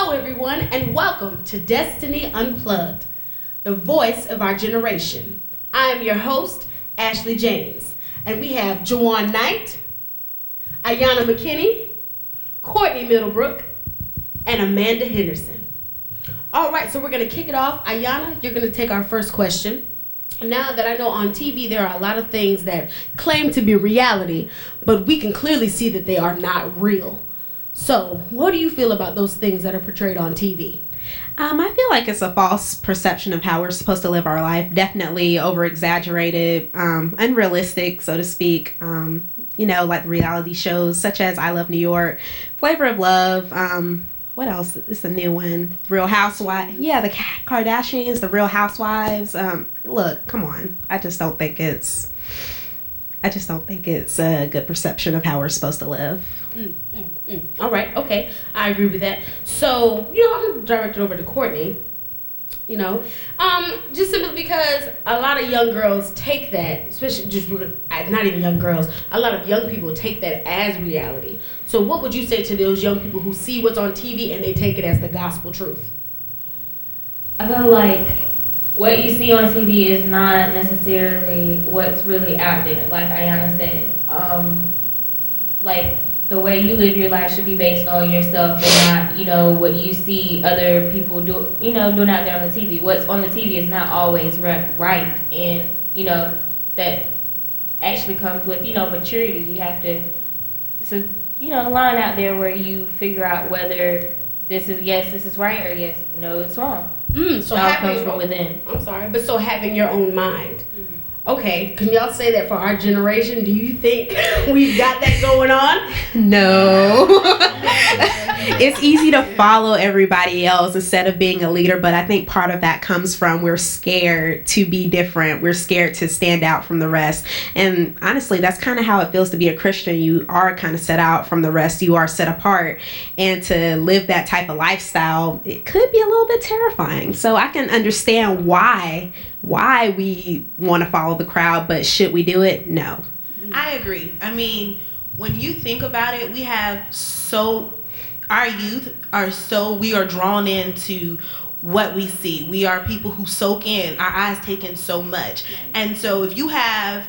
Hello, everyone, and welcome to Destiny Unplugged, the voice of our generation. I am your host, Ashley James, and we have Jawan Knight, Ayana McKinney, Courtney Middlebrook, and Amanda Henderson. All right, so we're going to kick it off. Ayana, you're going to take our first question. Now that I know on TV there are a lot of things that claim to be reality, but we can clearly see that they are not real. So, what do you feel about those things that are portrayed on TV? I feel like it's a false perception of how we're supposed to live our life. Definitely over-exaggerated, unrealistic, so to speak. Like reality shows such as I Love New York, Flavor of Love. What else? It's a new one. Real Housewives. Yeah, the Kardashians, the Real Housewives. Look, come on. I just don't think it's a good perception of how we're supposed to live. All right, okay, I agree with that. So, I'm gonna direct it over to Courtney. Just simply because a lot of young girls take that, especially not even young girls, a lot of young people take that as reality. So, what would you say to those young people who see what's on TV and they take it as the gospel truth? I feel like what you see on TV is not necessarily what's really out there, like Ayana said. Like, the way you live your life should be based on yourself and not, what you see other people doing out there on the TV. What's on the TV is not always right. And, that actually comes with, maturity. You have to, a line out there where you figure out whether this is right, or yes, no, it's wrong. So it all comes from within. I'm sorry, but so having your own mind. Okay, can y'all say that for our generation? Do you think we've got that going on? No. It's easy to follow everybody else instead of being a leader, but I think part of that comes from we're scared to be different. We're scared to stand out from the rest. And honestly, that's kind of how it feels to be a Christian. You are kind of set out from the rest. You are set apart. And to live that type of lifestyle, it could be a little bit terrifying. So I can understand why we want to follow the crowd, but should we do it? No. I agree. I mean, when you think about it, our youth we are drawn into what we see. We are people who soak in, our eyes take in so much. And so if you have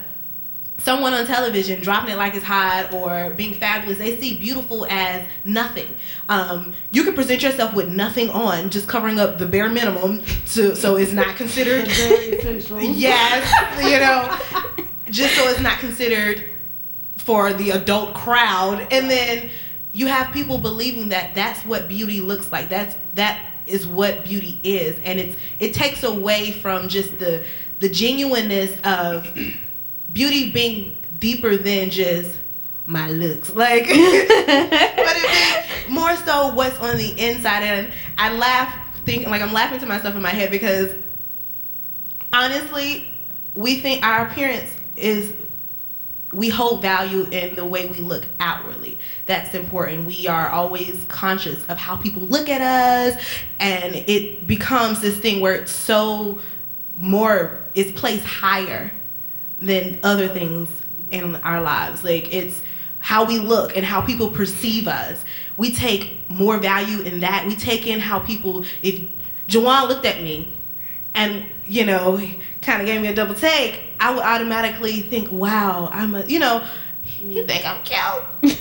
someone on television dropping it like it's hot or being fabulous, they see beautiful as nothing. You can present yourself with nothing on, just covering up the bare minimum so it's not considered very essential. Yes, just so it's not considered for the adult crowd. And then you have people believing that that's what beauty looks like. That is what beauty is, and it takes away from just the genuineness of beauty being deeper than just my looks, but it being more so what's on the inside. And I laugh thinking, like, I'm laughing to myself in my head because honestly, we think our appearance we hold value in the way we look outwardly. That's important. We are always conscious of how people look at us, and it becomes this thing where it's placed higher than other things in our lives. Like, it's how we look and how people perceive us. We take more value in that. We take in how people, if Jawan looked at me and, kind of gave me a double take, I would automatically think, wow, you think I'm cute?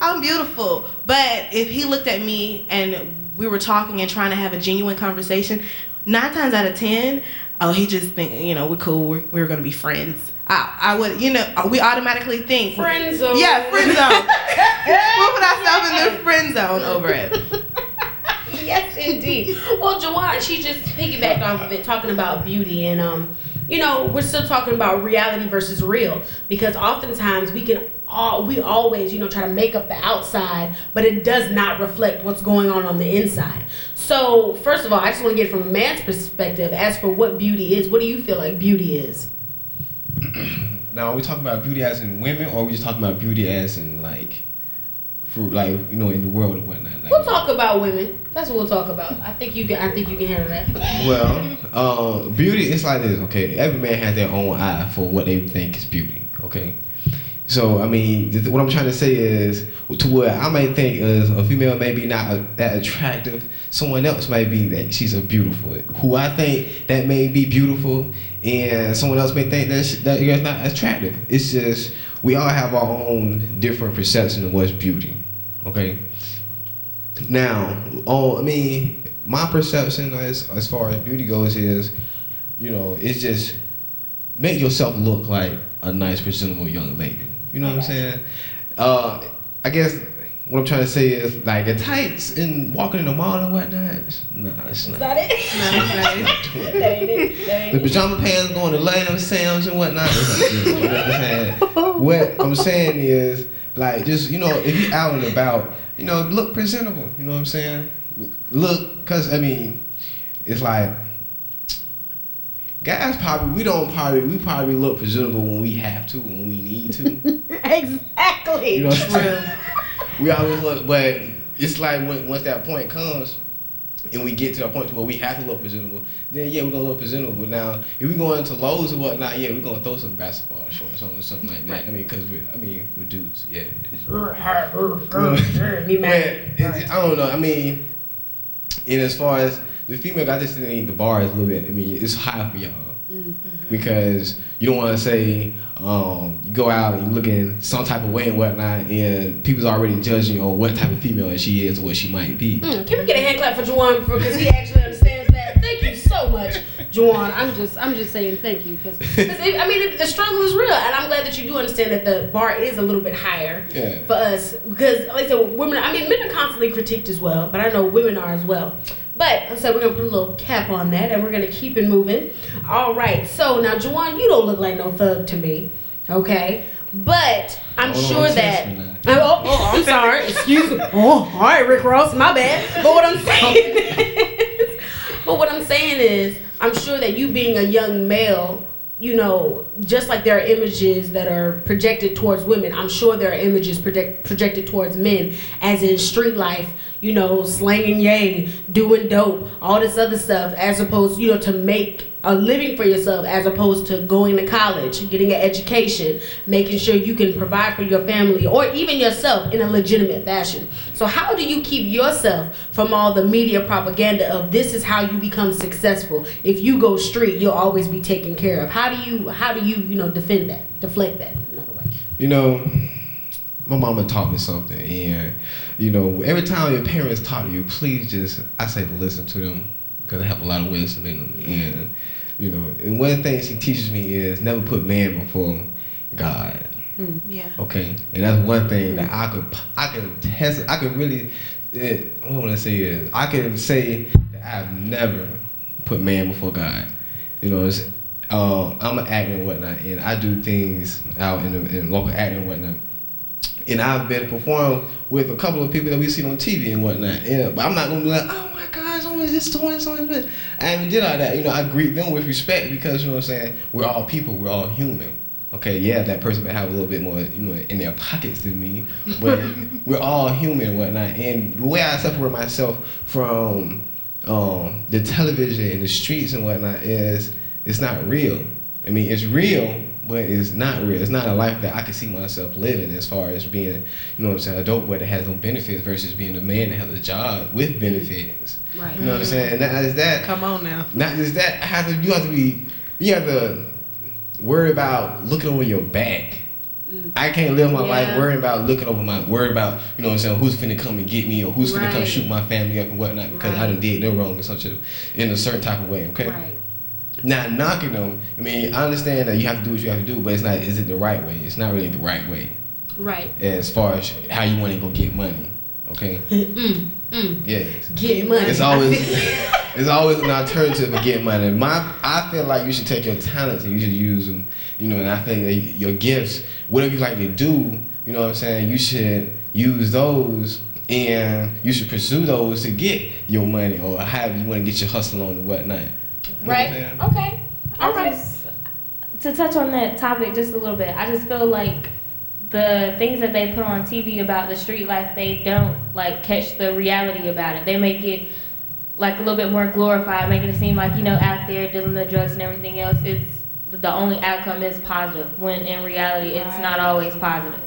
I'm beautiful. But if he looked at me and we were talking and trying to have a genuine conversation, 9 times out of 10, he just think, we're cool, we're going to be friends. I would, we automatically think. Friend zone. Yeah, friend zone. We'll put ourselves in the friend zone over it. Yes, indeed. Well, Jawan, she just piggybacked off of it, talking about beauty, and we're still talking about reality versus real, because oftentimes we always, try to make up the outside, but it does not reflect what's going on the inside. So, first of all, I just want to get it from a man's perspective. As for what beauty is, what do you feel like beauty is? Now, are we talking about beauty as in women, or are we just talking about beauty as in in the world and whatnot? We'll talk about women. That's what we'll talk about. I think you can handle that. Well, beauty is like this, okay? Every man has their own eye for what they think is beauty, okay? So I mean, what I'm trying to say is, to what I might think is a female may be not that attractive, someone else might be that she's a beautiful. Who I think that may be beautiful, and someone else may think that you're not attractive. It's just we all have our own different perception of what's beauty. Okay. Now, I mean, my perception as far as beauty goes is, it's just make yourself look like a nice, presentable young lady. You know what I'm saying? I guess what I'm trying to say is, like, the tights and walking in the mall and whatnot, nah, it's not. Is that it? No, it's not. That ain't it. That ain't The it. pajama pants going to Lamb Sam's and whatnot. What I'm saying is, like, just, if you're out and about, look presentable. You know what I'm saying? Look, because, I mean, it's like, guys we probably look presentable when we have to, when we need to. Exactly. You know what I'm True. saying? We always look, but it's like once that point comes, and we get to the point where we have to look presentable, then yeah, we're gonna look presentable. Now, if we go into Lowe's or whatnot, yeah, we're gonna throw some basketball shorts on or something like that. Right. I mean, because we're dudes, yeah. Me mad. I don't know. I mean, and as far as the female, I just think the bar is a little bit. I mean, it's high for y'all. Because you don't want to say you go out and you look in some type of way and whatnot, and people's already judging on what type of female she is or what she might be. Can we get a hand clap for Juwan because he actually understands that? Thank you so much, Juwan. I'm just saying thank you because I mean the struggle is real, and I'm glad that you do understand that the bar is a little bit higher for us because, like I said, women. I mean, men are constantly critiqued as well, but I know women are as well. But so we're gonna put a little cap on that, and we're gonna keep it moving. All right. So now, Juwan, you don't look like no thug to me, okay? But I'm sure that. I'm sorry. Excuse me. Oh, all right, Rick Ross, my bad. But what I'm saying is, I'm sure that you being a young male, just like there are images that are projected towards women, I'm sure there are images projected towards men, as in street life, slanging yay, doing dope, all this other stuff, as opposed, to make a living for yourself, as opposed to going to college, getting an education, making sure you can provide for your family or even yourself in a legitimate fashion. So how do you keep yourself from all the media propaganda of this is how you become successful? If you go street, you'll always be taken care of. How do you defend that, deflect that another way? My mama taught me something, and every time your parents talk to you, please just, I say, listen to them, because they have a lot of wisdom in them. And and one thing she teaches me is never put man before God. Yeah. Okay, and that's one thing that I can test. I can really, what I want to say is, I can say that I've never put man before God. I'm an actor and whatnot, and I do things out in local acting and whatnot. And I've been performing with a couple of people that we see on TV and whatnot. But I'm not gonna be like, oh my God, someone is this, someone is. I haven't did all that. I greet them with respect because what I'm saying, we're all people, we're all human. Okay, yeah, that person may have a little bit more, in their pockets than me, but we're all human and whatnot. And the way I separate myself from the television and the streets and whatnot is, it's not real. I mean, it's real, but it's not real. It's not a life that I can see myself living as far as being, a dope boy that has no benefits versus being a man that has a job with benefits. Right. You know what I'm saying? And not just that. Come on now. Not just that. You have to worry about looking over your back. I can't live my life worrying about who's finna come and get me or who's finna come shoot my family up and whatnot because I done did them wrong in a certain type of way, okay? Right. Not knocking them. I mean, I understand that you have to do what you have to do, but is it the right way? It's not really the right way. Right. As far as how you want to go get money, okay? Yes. Get money. It's always an alternative for getting money. I feel like you should take your talents and you should use them, and I think that your gifts, whatever you like to do, you should use those and you should pursue those to get your money or however you want to get your hustle on and whatnot. Right. Okay. All right. To touch on that topic just a little bit, I just feel like the things that they put on TV about the street life, they don't catch the reality about it. They make it a little bit more glorified, making it seem like out there dealing with drugs and everything else. It's the only outcome is positive, when in reality it's not always positive.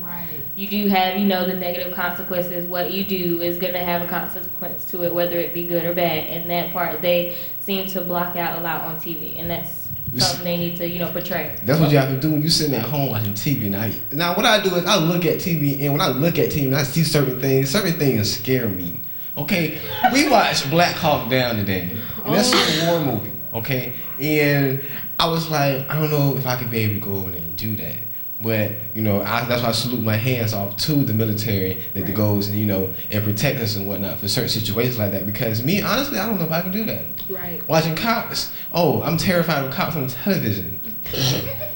You do have, the negative consequences. What you do is going to have a consequence to it, whether it be good or bad. And that part they seem to block out a lot on TV, and that's something they need to, portray. That's what you have to do when you're sitting at home watching TV. Now what I do is I look at TV, and when I look at TV and I see certain things scare me. Okay, we watched Black Hawk Down today, and that's a Civil War movie. Okay, and I was like, I don't know if I could be able to go over there and do that. But, that's why I salute my hands off to the military that goes and, and protect us and whatnot for certain situations like that. Because me, honestly, I don't know if I can do that. Right. Watching cops, I'm terrified of cops on television.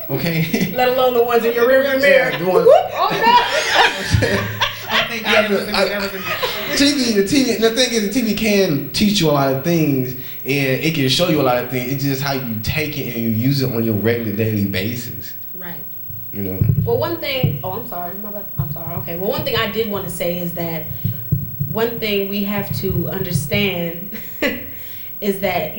Okay? Let alone the ones in your rearview mirror. The ones, I think that was the TV, the thing is, the TV can teach you a lot of things, and it can show you a lot of things. It's just how you take it and you use it on your regular daily basis. Right. Well, one thing. Oh, I'm sorry. I'm sorry. Okay. Well, one thing I did want to say is that one thing we have to understand is that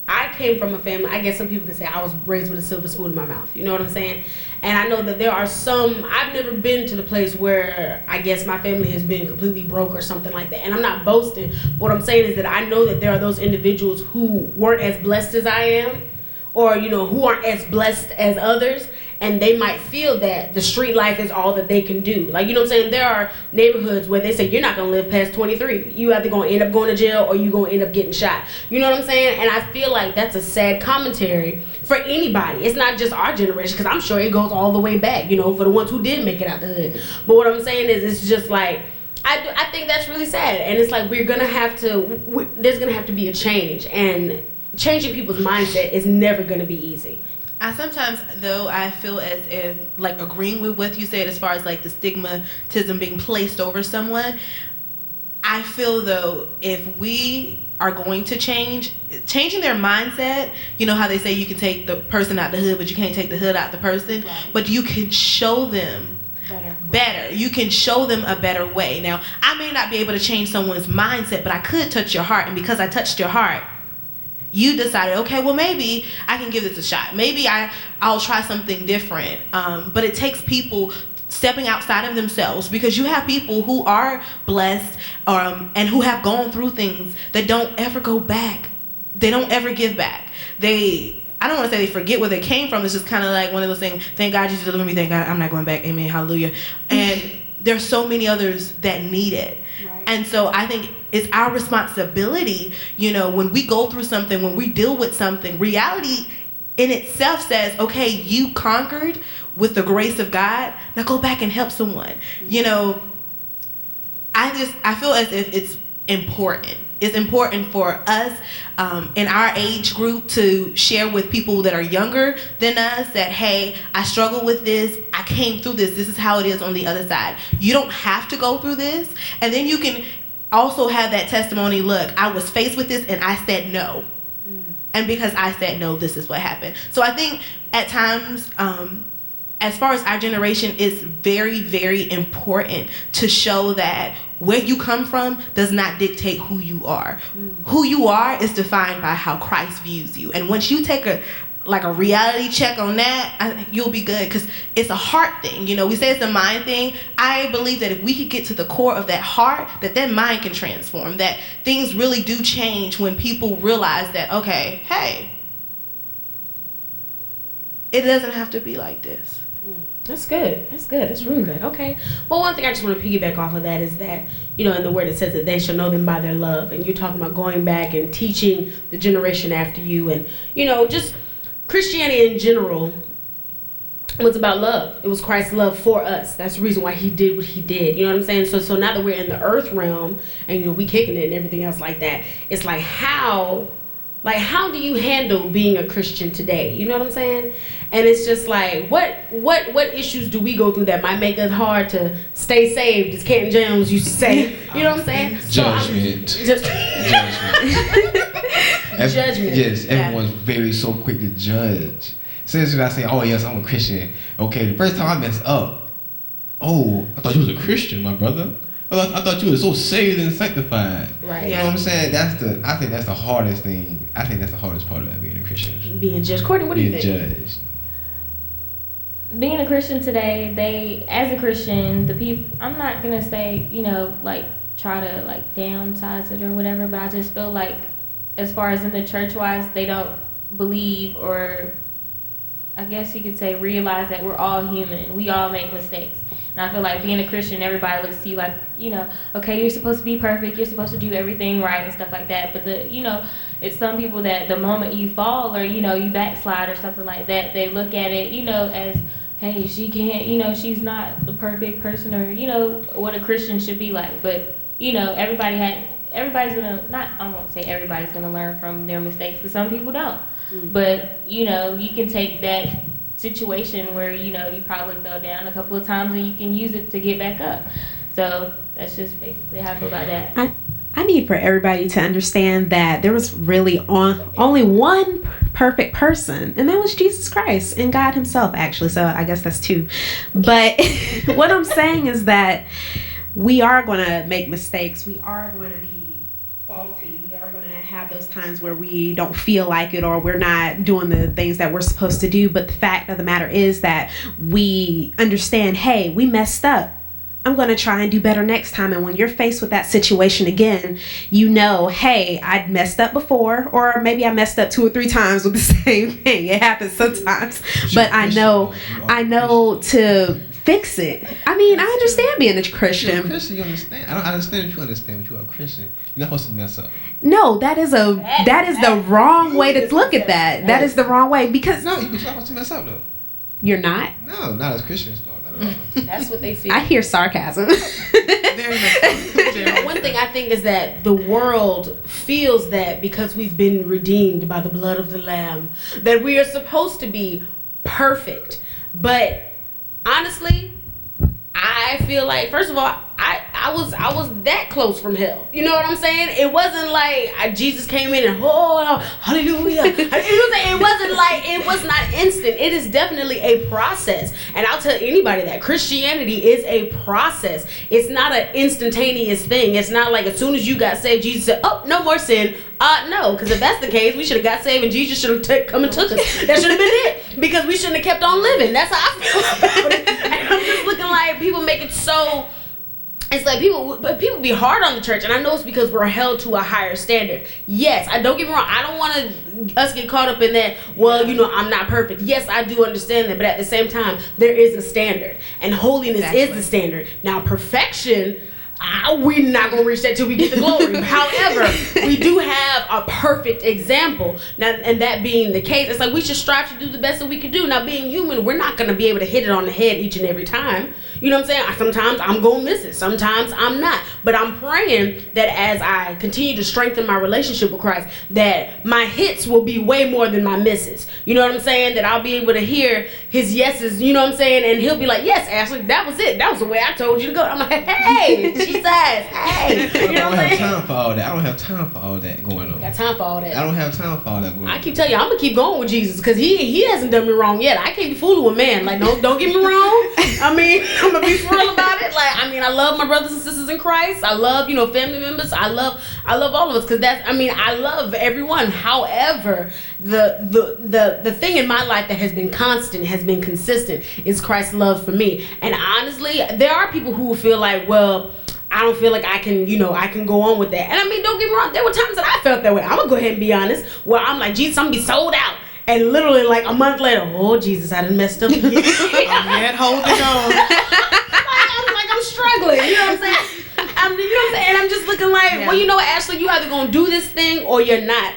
I came from a family. I guess some people could say I was raised with a silver spoon in my mouth. You know what I'm saying? And I know that there are some. I've never been to the place where I guess my family has been completely broke or something like that. And I'm not boasting. What I'm saying is that I know that there are those individuals who weren't as blessed as I am, or who aren't as blessed as others. And they might feel that the street life is all that they can do. Like, what I'm saying? There are neighborhoods where they say, you're not going to live past 23. You either going to end up going to jail or you're going to end up getting shot. You know what I'm saying? And I feel like that's a sad commentary for anybody. It's not just our generation, because I'm sure it goes all the way back, for the ones who did make it out the hood. But what I'm saying is, it's just like, I think that's really sad. And it's like, there's going to have to be a change. And changing people's mindset is never going to be easy. I sometimes, though, I feel as if, like, agreeing with what you said as far as, like, the stigmatism being placed over someone, I feel, though, if we are going to changing their mindset, how they say you can take the person out the hood, but you can't take the hood out the person, right. But you can show them better. You can show them a better way. Now, I may not be able to change someone's mindset, but I could touch your heart, and because I touched your heart, you decided, okay, well, maybe I can give this a shot. Maybe I'll try something different. But it takes people stepping outside of themselves, because you have people who are blessed and who have gone through things that don't ever go back. They don't ever give back. I don't want to say they forget where they came from. It's just kind of like one of those things, thank God you delivered me, thank God I'm not going back, amen, hallelujah. And there's so many others that need it. Right. And so I think it's our responsibility, when we go through something, when we deal with something, reality in itself says, okay, you conquered with the grace of God, now go back and help someone. I feel as if it's important. It's important for us in our age group to share with people that are younger than us that, hey, I struggle with this. I came through this. This is how it is on the other side. You don't have to go through this. And then you can also have that testimony, look, I was faced with this and I said no. And because I said no, this is what happened. So I think at times, as far as our generation, it's very, very important to show that where you come from does not dictate who you are. Who you are is defined by how Christ views you. And once you take a reality check on that, you'll be good, because it's a heart thing. We say it's a mind thing. I believe that if we could get to the core of that heart, that mind can transform, that things really do change when people realize that, okay, hey, it doesn't have to be like this. That's good. That's really good. Okay. Well, one thing I just want to piggyback off of that is that, in the word it says that they shall know them by their love. And you're talking about going back and teaching the generation after you. And, just Christianity in general was about love. It was Christ's love for us. That's the reason why he did what he did. You know what I'm saying? So now that we're in the earth realm and, we kicking it and everything else like that, it's like how do you handle being a Christian today? You know what I'm saying? And it's just like, what issues do we go through that might make us hard to stay saved, as Canton Jones used to say? You know what I'm saying? Judgment. Judgment. Yes, everyone's so quick to judge. Since I say, oh yes, I'm a Christian. Okay, the first time I messed up, oh, I thought you was a Christian, my brother. I thought you were so saved and sanctified. Right. You know what I'm saying? I think that's the hardest thing. I think that's the hardest part about being a Christian. Being judged. Courtney, what do you think? Being judged. Being a Christian today, as a Christian, the people, I'm not gonna say, like try to like downsize it or whatever, but I just feel like as far as in the church wise, they don't believe, or I guess you could say realize that we're all human. We all make mistakes. And I feel like being a Christian, everybody looks to you like, okay, you're supposed to be perfect, you're supposed to do everything right and stuff like that. But it's some people that the moment you fall or, you backslide or something like that, they look at it, as, hey, she can't, she's not the perfect person, or, what a Christian should be like. But, everybody's gonna, I won't say everybody's gonna learn from their mistakes, because some people don't. Mm-hmm. But, you can take that situation where, you probably fell down a couple of times and you can use it to get back up. So that's just basically how I feel about that. I need for everybody to understand that there was really only one perfect person, and that was Jesus Christ and God himself, actually. So I guess that's two. But what I'm saying is that we are going to make mistakes. We are going to be faulty. We are going to have those times where we don't feel like it, or we're not doing the things that we're supposed to do. But the fact of the matter is that we understand, hey, we messed up. I'm going to try and do better next time. And when you're faced with that situation again, hey, I messed up before, or maybe I messed up 2 or 3 times with the same thing. It happens sometimes, but I know to fix it. I mean, I understand being a Christian. You're a Christian, you understand. I understand if you understand, but you are a Christian. You're not supposed to mess up. No, that is the wrong way to look at that. That is the wrong way, because no, you're not supposed to mess up though. You're not? No, not as Christians though. That's what they feel. I hear sarcasm. One thing I think is that the world feels that because we've been redeemed by the blood of the Lamb, that we are supposed to be perfect. But honestly, I feel like, first of all, I was that close from hell. You know what I'm saying? It wasn't like Jesus came in and hallelujah. You know what I'm saying? It wasn't like, it was not instant. It is definitely a process. And I'll tell anybody that Christianity is a process. It's not an instantaneous thing. It's not like as soon as you got saved, Jesus said, oh, no more sin. No, because if that's the case, we should have got saved and Jesus should have come and took us. That should have been it. Because we shouldn't have kept on living. That's how I feel about it. And I'm just looking like people make it so... It's like people be hard on the church, and I know it's because we're held to a higher standard. Yes, I don't get me wrong. I don't want us get caught up in that, well, I'm not perfect. Yes, I do understand that, but at the same time, there is a standard, and holiness is the standard. Now, perfection, we're not going to reach that till we get the glory. However, we do have a perfect example. Now, and that being the case, it's like we should strive to do the best that we can do. Now, being human, we're not going to be able to hit it on the head each and every time. You know what I'm saying? Sometimes I'm going to miss it. Sometimes I'm not. But I'm praying that as I continue to strengthen my relationship with Christ, that my hits will be way more than my misses. You know what I'm saying? That I'll be able to hear his yeses, you know what I'm saying? And he'll be like, yes, Ashley, that was it. That was the way I told you to go. I'm like, hey, she says, hey. You know I don't have time for all that. I don't have time for all that going on. Got time for all that. I don't have time for all that going on. I keep telling you, I'm going to keep going with Jesus because he hasn't done me wrong yet. I can't be fooling with man. Like, don't get me wrong. I mean, I'm going to be for real about it. Like, I mean, I love my brothers and sisters in Christ. I love, family members. I love all of us because I love everyone. However, the thing in my life that has been constant, has been consistent, is Christ's love for me. And honestly, there are people who feel like, well, I don't feel like I can go on with that. And I mean, don't get me wrong, there were times that I felt that way. I'm gonna go ahead and be honest. Where I'm like, Jesus, I'm gonna be sold out. And literally like a month later, oh Jesus, I done messed up again. I'm yet holding on. I'm struggling. You know what I'm saying? You know what I'm saying? And I'm just looking like, well, you know what, Ashley, you either gonna do this thing or you're not.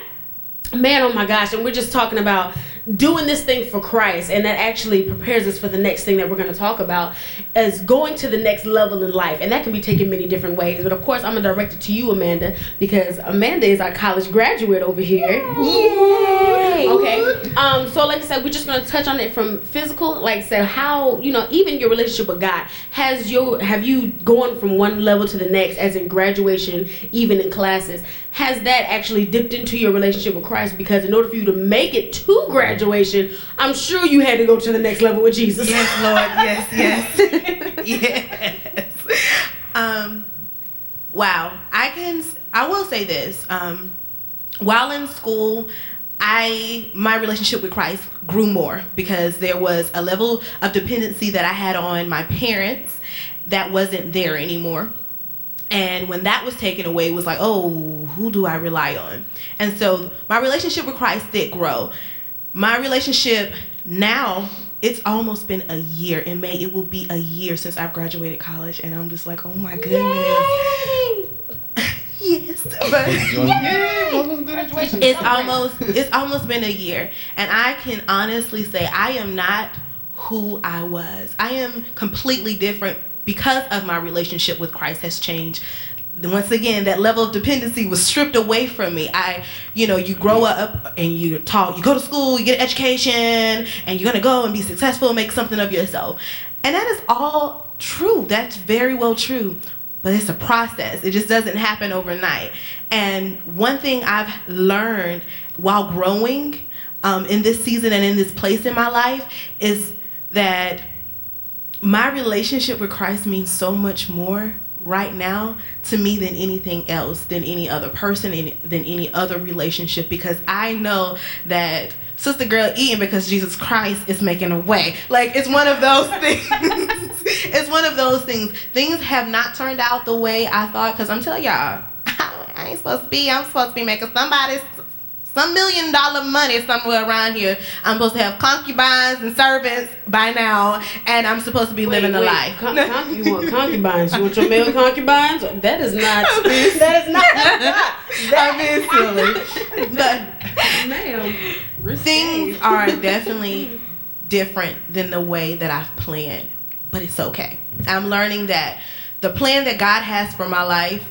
Man, oh my gosh, and we're just talking about doing this thing for Christ, and that actually prepares us for the next thing that we're going to talk about, is going to the next level in life, and that can be taken many different ways. But of course, I'm going to direct it to you, Amanda, because Amanda is our college graduate over here. Yay! Okay. So like I said, we're just going to touch on it from physical, like I said, how, even your relationship with God, have you gone from one level to the next, as in graduation, even in classes, has that actually dipped into your relationship with Christ? Because in order for you to make it to graduation, I'm sure you had to go to the next level with Jesus. Yes, Lord. Yes. Yes. Wow. I will say this. While in school, my relationship with Christ grew more because there was a level of dependency that I had on my parents that wasn't there anymore. And when that was taken away, it was like, oh, who do I rely on? And so my relationship with Christ did grow. My relationship now, it's almost been a in May. It will be a year since I've graduated college, and I'm just like, oh my goodness. Yes, but it's almost been a year, and I can honestly say I am not who I was. I am completely different because of my relationship with Christ has changed. Once again, that level of dependency was stripped away from me. You grow up and you're taught, you go to school, you get an education, and you're gonna go and be successful and make something of yourself. And that is all true. That's very well true. But it's a process. It just doesn't happen overnight. And one thing I've learned while growing in this season and in this place in my life is that my relationship with Christ means so much more right now to me than anything else, than any other person, than any other relationship, because I know that sister girl eating because Jesus Christ is making a way. Like, it's one of those things. It's one of those things. Things have not turned out the way I thought, because I'm telling y'all, I ain't supposed to be. I'm supposed to be making some $1 million money somewhere around here. I'm supposed to have concubines and servants by now, and I'm supposed to be living the life. You want concubines? You want your male concubines? That is not. That is silly. But, ma'am, things are definitely different than the way that I've planned, but it's okay. I'm learning that the plan that God has for my life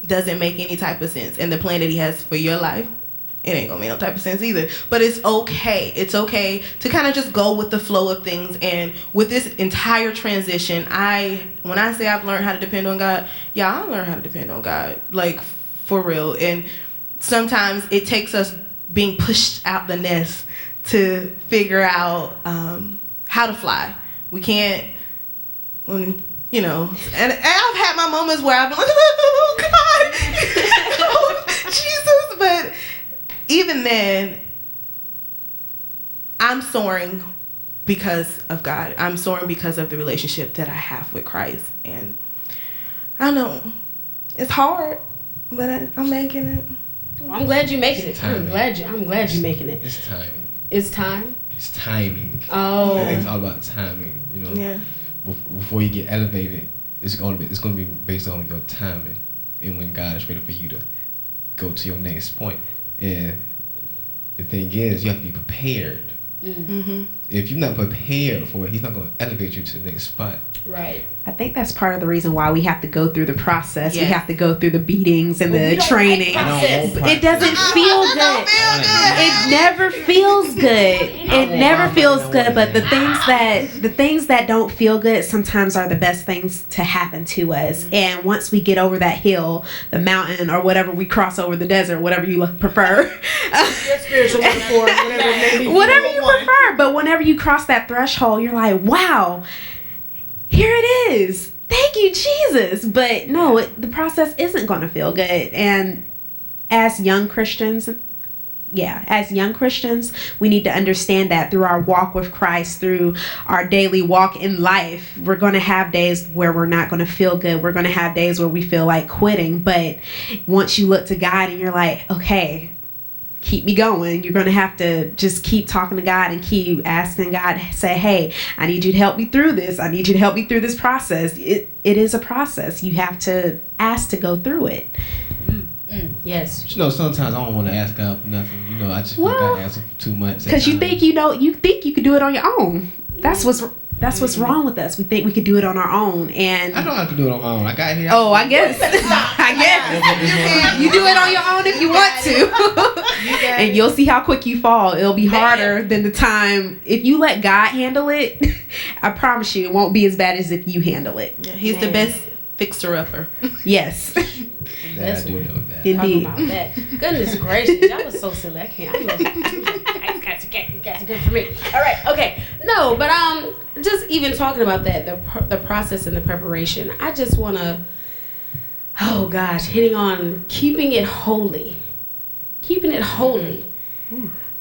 doesn't make any type of sense, and the plan that he has for your life, it ain't gonna make no type of sense either. But it's okay. It's okay to kind of just go with the flow of things. And with this entire transition, when I say I've learned how to depend on God, I learned how to depend on God, like, for real. And sometimes it takes us being pushed out the nest to figure out how to fly. We can't, and I've had my moments where I've been like, oh God, oh, Jesus, but even then, I'm soaring because of God. I'm soaring because of the relationship that I have with Christ. And I know it's hard, but I'm making it. Well, I'm glad you're making it. I'm glad you're making it. It's timing. It's time? It's timing. Oh. I think it's all about timing, Yeah. Before you get elevated, it's gonna be based on your timing and when God is ready for you to go to your next point. And the thing is, you have to be prepared. Mm-hmm. If you're not prepared for it, he's not going to elevate you to the next spot. Right. I think that's part of the reason why we have to go through the process. Yes. We have to go through the beatings and the training. It doesn't feel good. It never feels good. It never feels good. But the things that don't feel good sometimes are the best things to happen to us. And once we get over that hill, the mountain, or whatever we cross over the desert, whatever you prefer. Spiritual metaphor, whatever it may be. Whatever you prefer. But whenever you cross that threshold, you're like, wow. Here it is. Thank you, Jesus. But no, the process isn't going to feel good. And as young Christians, we need to understand that through our walk with Christ, through our daily walk in life, we're going to have days where we're not going to feel good. We're going to have days where we feel like quitting. But once you look to God and you're like, okay, keep me going, you're going to have to just keep talking to God and keep asking God, say, hey, I need you to help me through this. I need you to help me through this process. It is a process. You have to ask to go through it. Yes. Sometimes I don't want to ask God for nothing. I just feel like I ask him for too much. Because you think you can do it on your own. That's what's wrong with us. We think we could do it on our own, and I know I can do it on my own. I got here. Oh, I guess. You do it on your own if you want to, and you'll see how quick you fall. It'll be harder than the time if you let God handle it. I promise you, it won't be as bad as if you handle it. Yeah, he's the best fixer-upper. Yes. I do know that. Indeed. About that. Goodness gracious, y'all was so silly. I can't. You guys are good for me. All right, okay. No, but just even talking about that, the process and the preparation. I just want to oh gosh, hitting on keeping it holy. Keeping it holy.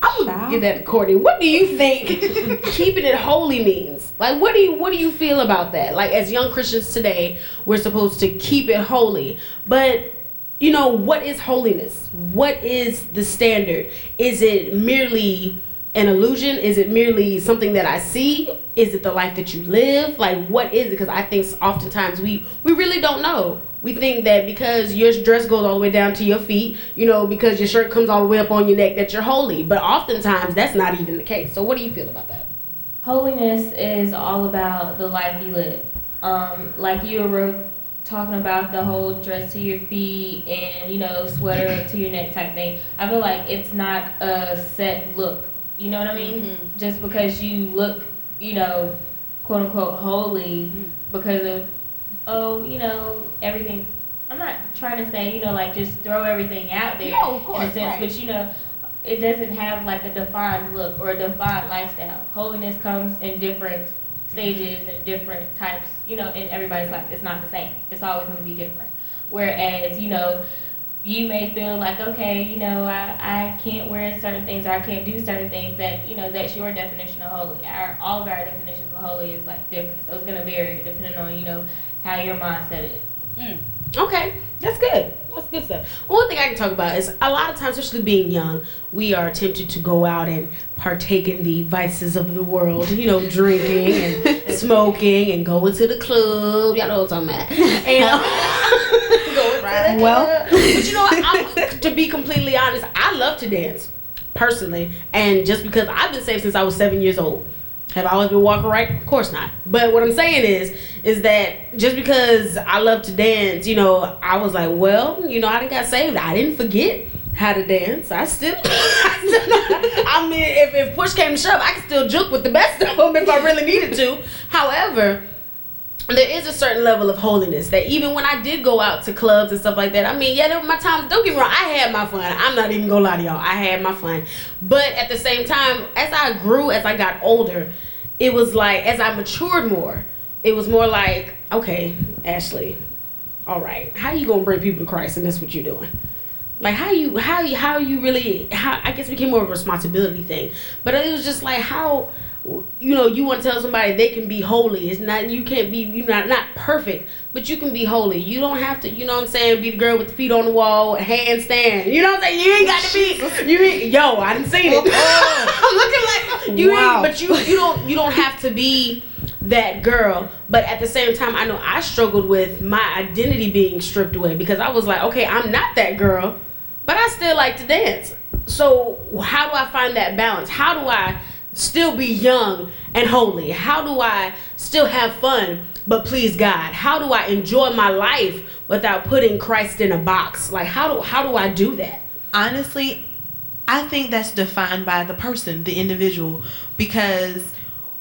I'm gonna give that to Courtney. What do you think keeping it holy means? Like, what do you feel about that? Like, as young Christians today, we're supposed to keep it holy, but you know, what is holiness? What is the standard? Is it merely an illusion? Is it merely something that I see? Is it the life that you live? Like, what is it? Because I think oftentimes we really don't know. We think that because your dress goes all the way down to your feet, you know, because your shirt comes all the way up on your neck, that you're holy. But oftentimes that's not even the case. So what do you feel about that? Holiness is all about the life you live. Like you were talking about the whole dress to your feet and, you know, sweater up to your neck type thing. I feel like it's not a set look. You know what I mean? Mm-hmm. Just because you look, you know, quote unquote holy because of, oh, you know, everything's, I'm not trying to say, you know, like just throw everything out there. No, of course, in a sense, right. But you know, it doesn't have like a defined look or a defined lifestyle. Holiness comes in different stages and different types, you know, in everybody's life. It's not the same. It's always going to be different. Whereas, you know, you may feel like, okay, you know, I can't wear certain things or I can't do certain things, that, you know, that's your definition of holy. All of our definitions of holy is like different. So it's going to vary depending on, you know, how your mindset is. Okay, that's good. That's good stuff. One thing I can talk about is a lot of times, especially being young, we are tempted to go out and partake in the vices of the world, you know, drinking and smoking and going to the club. Y'all know what I'm talking about. And going right. Well, but you know what? To be completely honest, I love to dance personally, and just because I've been saved since I was 7 years old. Have I always been walking right? Of course not. But what I'm saying is that just because I love to dance, you know, I was like, well, you know, I done got saved. I didn't forget how to dance. I mean, if push came to shove, I could still juke with the best of them if I really needed to. However, there is a certain level of holiness that even when I did go out to clubs and stuff like that, I mean, yeah, there were my times, don't get me wrong, I had my fun. I'm not even gonna lie to y'all, I had my fun. But at the same time, as I grew, as I got older, it was like, as I matured more, it was more like, okay, Ashley, all right, how you gonna bring people to Christ and that's what you're doing? Like, how you really, I guess it became more of a responsibility thing. But it was just like, how, you know, you want to tell somebody they can be holy. It's not, you can't be, you're not perfect, but you can be holy. You don't have to, you know what I'm saying, be the girl with the feet on the wall, handstand. You know what I'm saying? You ain't got to be, yo, I didn't see it. I'm looking like, you wow. But you don't have to be that girl. But at the same time, I know I struggled with my identity being stripped away because I was like, okay, I'm not that girl, but I still like to dance. So how do I find that balance? How do I still be young and holy? How do I still have fun but please God? How do I enjoy my life without putting Christ in a box? Like, how do I do that? Honestly, I think that's defined by the person, the individual, because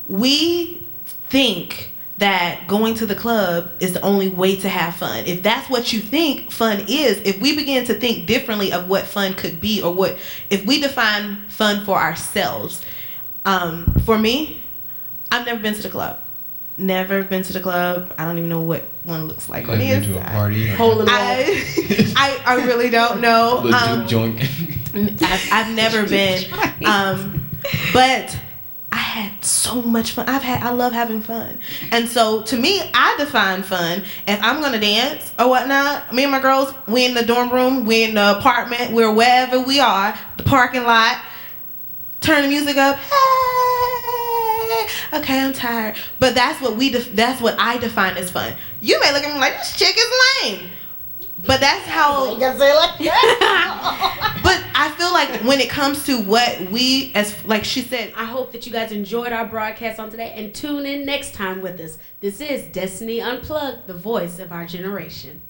we think that going to the club is the only way to have fun. If that's what you think fun is, if we begin to think differently of what fun could be, or if we define fun for ourselves. For me, I've never been to the club. Never been to the club. I don't even know what one looks like on the inside. Been to a party? I really don't know. Juke joint. I've never been. But I had so much fun. I love having fun. And so to me, I define fun. If I'm gonna dance or whatnot, me and my girls, we in the dorm room, we in the apartment, we're wherever we are, the parking lot. Turn the music up. Hey, okay, I'm tired. But that's what that's what I define as fun. You may look at me like, this chick is lame. But that's how. You gotta say it like that. But I feel like when it comes to what we, as like she said, I hope that you guys enjoyed our broadcast on today and tune in next time with us. This is Destiny Unplugged, the voice of our generation.